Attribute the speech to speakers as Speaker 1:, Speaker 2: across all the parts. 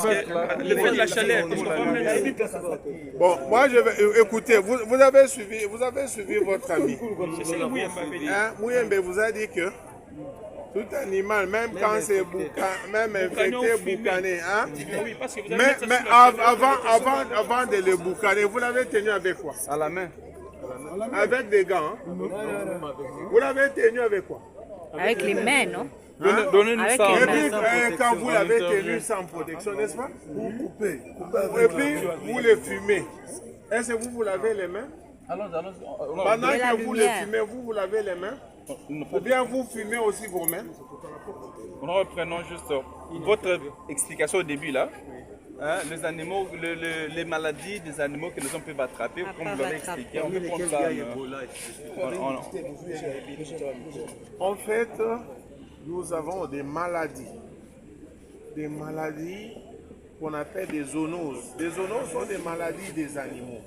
Speaker 1: Le fait de la chaleur.
Speaker 2: Bon, moi je vais écoutez, vous avez suivi votre ami. Hein, Mouyembe vous a dit que tout animal, même quand c'est même infecté, boucané, hein?
Speaker 1: Oui, parce que vous
Speaker 2: Mais avant de le boucaner, vous l'avez tenu avec quoi?
Speaker 3: À la main.
Speaker 2: Avec des gants. Hein? Vous l'avez tenu avec quoi?
Speaker 4: Avec les mains, non?
Speaker 1: Donnez-nous
Speaker 4: Avec
Speaker 1: ça.
Speaker 4: les
Speaker 2: Et
Speaker 4: mains.
Speaker 2: puis, quand vous l'avez tenu sans protection, n'est-ce pas? Vous coupez. Et puis, vous le fumez. Est-ce que vous lavez les mains? Pendant
Speaker 4: Et la
Speaker 2: que vous le
Speaker 4: lumière.
Speaker 2: fumez, vous lavez les mains? Ou bien vous fumez aussi vos mains?
Speaker 1: Nous reprenons juste votre explication au début là. Hein, les animaux, les maladies des animaux que les hommes peuvent attraper, comme vous l'avez expliqué, on peut prendre ça.
Speaker 2: En fait, nous avons des maladies. Des maladies qu'on appelle des zoonoses. Des zoonoses sont des maladies des animaux.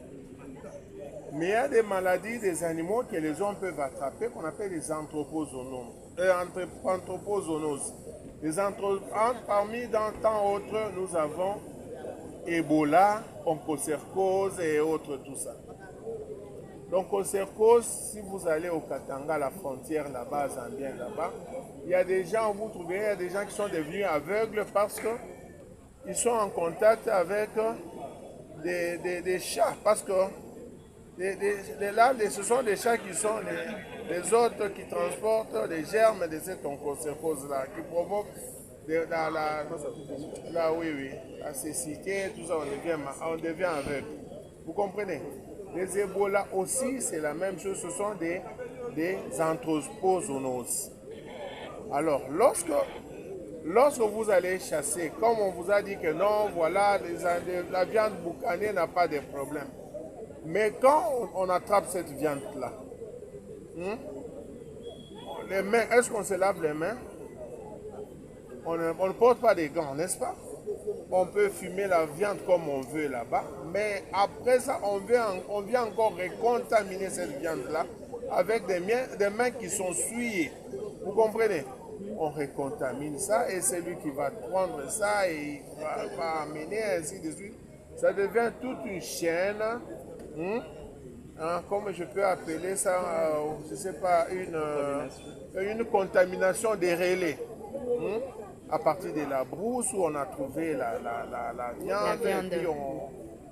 Speaker 2: Mais il y a des maladies des animaux que les hommes peuvent attraper qu'on appelle les anthropozoonoses. Parmi tant autres, nous avons Ebola, onchocercose et autres, tout ça. Donc, onchocercose, si vous allez au Katanga, la frontière là-bas, Zambien là-bas, il y a des gens, vous trouvez, il y a des gens qui sont devenus aveugles parce qu'ils sont en contact avec des chats. Parce que ce sont des chats qui sont les autres qui transportent les germes de cette onchocercose-là, qui provoquent la cécité, tout ça, on devient aveugle. Vous comprenez? Les Ebola aussi, c'est la même chose, ce sont des anthropozoonoses. Alors, lorsque vous allez chasser, comme on vous a dit que non, voilà, la viande boucanée n'a pas de problème. Mais quand on attrape cette viande-là, les mains, est-ce qu'on se lave les mains? On ne porte pas des gants, n'est-ce pas? On peut fumer la viande comme on veut là-bas, mais après ça, on vient encore recontaminer cette viande-là avec des mains qui sont souillées. Vous comprenez? On recontamine ça et c'est lui qui va prendre ça et il va amener ainsi de suite. Ça devient toute une chaîne, comme je peux appeler ça, je ne sais pas, une contamination des relais. À partir de la brousse où on a trouvé la viande. Et puis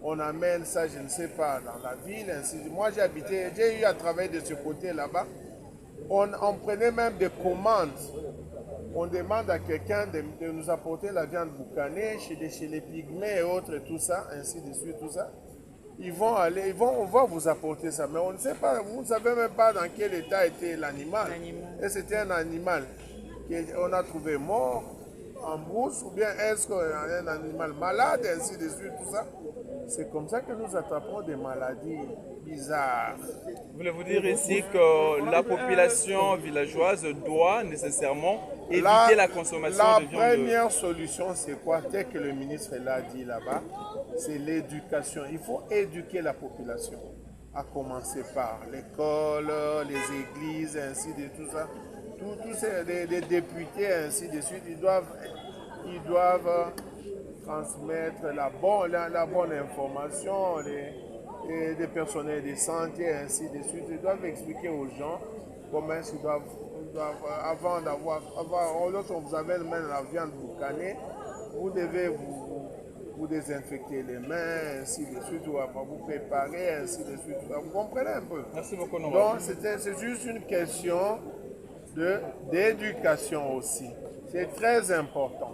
Speaker 2: on amène ça, je ne sais pas, dans la ville. Moi j'ai eu à travailler de ce côté là-bas. On prenait même des commandes. On demande à quelqu'un de nous apporter la viande boucanée chez les pygmées et autres, tout ça, ainsi de suite, tout ça. On va vous apporter ça, mais on ne sait pas, vous ne savez même pas dans quel état était l'animal. Et c'était un animal qu'on a trouvé mort en brousse, ou bien est-ce qu'un animal malade, ainsi de suite, tout ça. C'est comme ça que nous attrapons des maladies bizarres.
Speaker 1: Voulez-vous dire ici que la population villageoise doit nécessairement éviter la consommation de viande?
Speaker 2: La première solution, c'est quoi? Tel que le ministre l'a dit là-bas, c'est l'éducation. Il faut éduquer la population, à commencer par l'école, les églises, ainsi de tout ça. Tous les députés, ainsi de suite, ils doivent transmettre la bonne information, des personnels de santé, ainsi de suite. Ils doivent expliquer aux gens comment ils doivent lorsqu'on vous amène même la viande boucanée, vous devez vous désinfecter les mains, ainsi de suite, ou vous préparer, ainsi de suite. Vous comprenez un peu?
Speaker 1: Merci beaucoup, Nora.
Speaker 2: Donc, c'est juste une question d'éducation aussi. C'est très important.